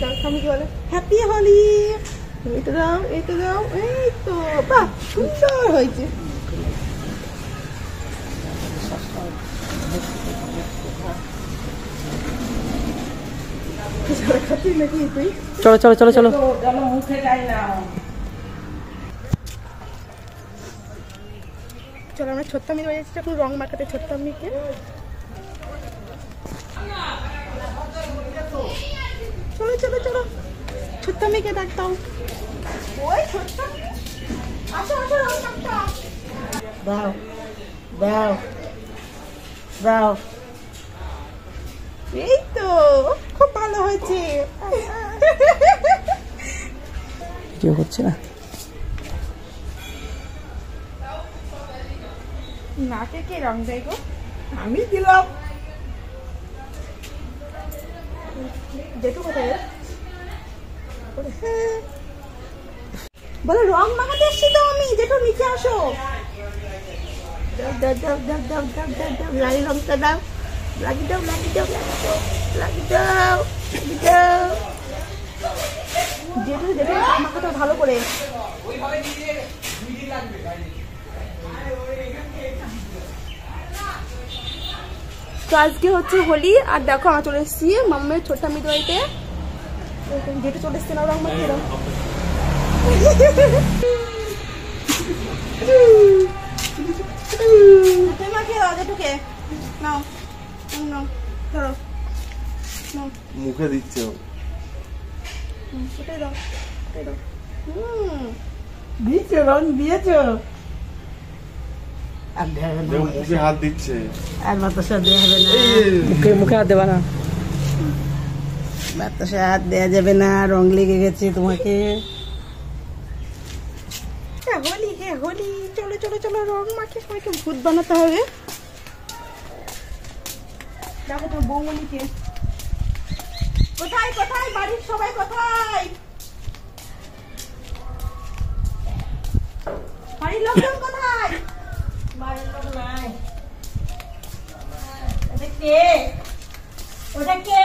দাও স্বামীকে বলে হ্যাপি হোলি। এইটা দাও, এইটা দাও, এই তো বাহ সুন্দর হয়েছে। চলো চলো চলো চলো মুখে যাই না। চলো আমরা ছোট্ট আমি যাচ্ছি এখন রং মাখাতে ছোট্ট আমিকে। চলো চলো চলো ছোট্ট আমিকে ডাকতাম। ওই ছোট্ট আসো আসো রং মাখতা। দাও দাও দাও। এই তো খুব ভালো হয়েছে। কেউ হচ্ছে না। নাকে কে রং দেয় গো? আমি দিলাম। জেঠু কোথায়? বলে রং মাখাতে এসছি তো আমি। জেঠু নিচে আসো। দাও দাও দাও দাও দাও দাও দাও দাও লালি রংটা দাও। লাগি দাও লাগি দাও লাগি দাও লাগি দাও। জেঠু জেঠু মাখাতে ভালো করে। তো আজকে হচ্ছে হোলি আর দেখো আমরা চলে এসেছি মাম্মের ছোট্ট আমি বাড়িতে। যেটা চলে এসছে না রং মাখিয়ে দাও। মাখিয়ে দাও যেটুকে নাও নাও ধরো মুখে দিচ্ছে ওটাই দাও ওটাই দাও। দিয়েছো রং দিয়েছো। মুখে হাত দিচ্ছে। আর বাতাসা দেওয়া হবে না। মুখে মুখে হাত দেবা না। বাতাসা হাত দেওয়া যাবে না। রং লেগে গেছে তোমাকে। হ্যাঁ হোলি হ্যাঁ হোলি। চলো চলো চলো রং মাখিয়ে সবাইকে ভূত বানাতে হবে। দেখো তোমার বৌমনিকে কোথায় কোথায় বাড়ির সবাই কোথায়? বাড়ির লোকজন কোথায়? বাড়ির লোক নাই। ওটা কে? ওটা কে?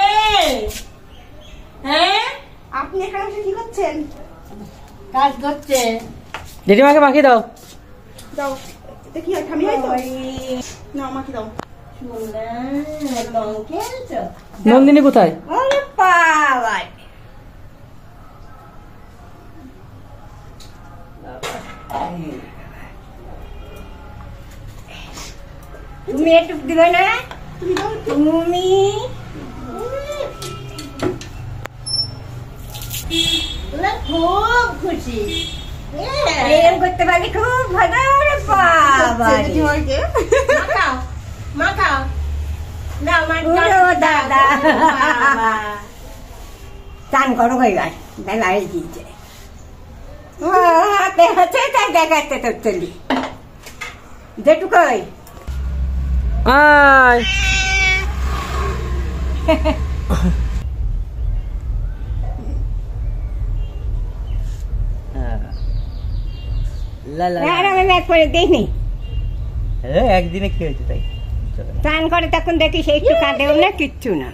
হ্যাঁ আপনি এখানে বসে কি করছেন? কাজ করছে। জেঠিমাকে মাখিয়ে দাও। দাও দেখি ঠামি হয় তো না মাখিয়ে দাও। নন্দিনী কোথায়? আরে বাবা তুমি একটু দিবে না? তুমি খুব খুশি এরকম করতে পারি খুব ভালো। বাবা মাখাও মাখাও দাদা চান করো হয়ে গেছে বেলা হয়ে গিয়েছে। হাতে হাতে তাই দেখাতে তো চলি যেটুকুই আয় আমি ম্যাচ করে দেখিনি। একদিনে কি হয়েছে তাই? স্নান করে তখন দেখি সে একটু কাঁদেও না কিচ্ছু না।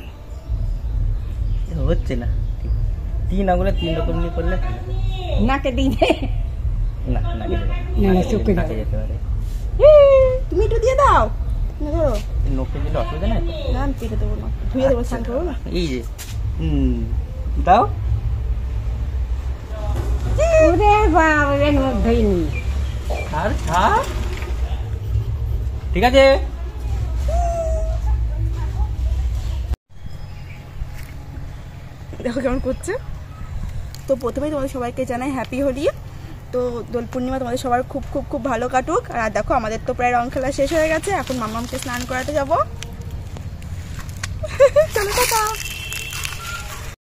হচ্ছে না। 3 আঙুলে 3 রকম নিয়ে করলে নাকে দিতে না না চোখে যেতে পারে। তুমি একটু দিয়ে দাও। ধরো নোকে দিলে অসুবিধা নাই। না আমি পেটে দেবো না ধুয়ে দেবো স্নান করবো না। এই যে দাও। ওরে বাবা মধ্যেই নি আর ছাড়। ঠিক আছে দেখো কেমন করছে। তো প্রথমেই তোমাদের সবাইকে জানাই হ্যাপি হোলি। তো দোল পূর্ণিমা তোমাদের সবার খুব খুব খুব ভালো কাটুক। আর দেখো আমাদের তো প্রায় রং খেলা শেষ হয়ে গেছে। এখন মামামকে স্নান করাতে যাবো। চলো টাটা।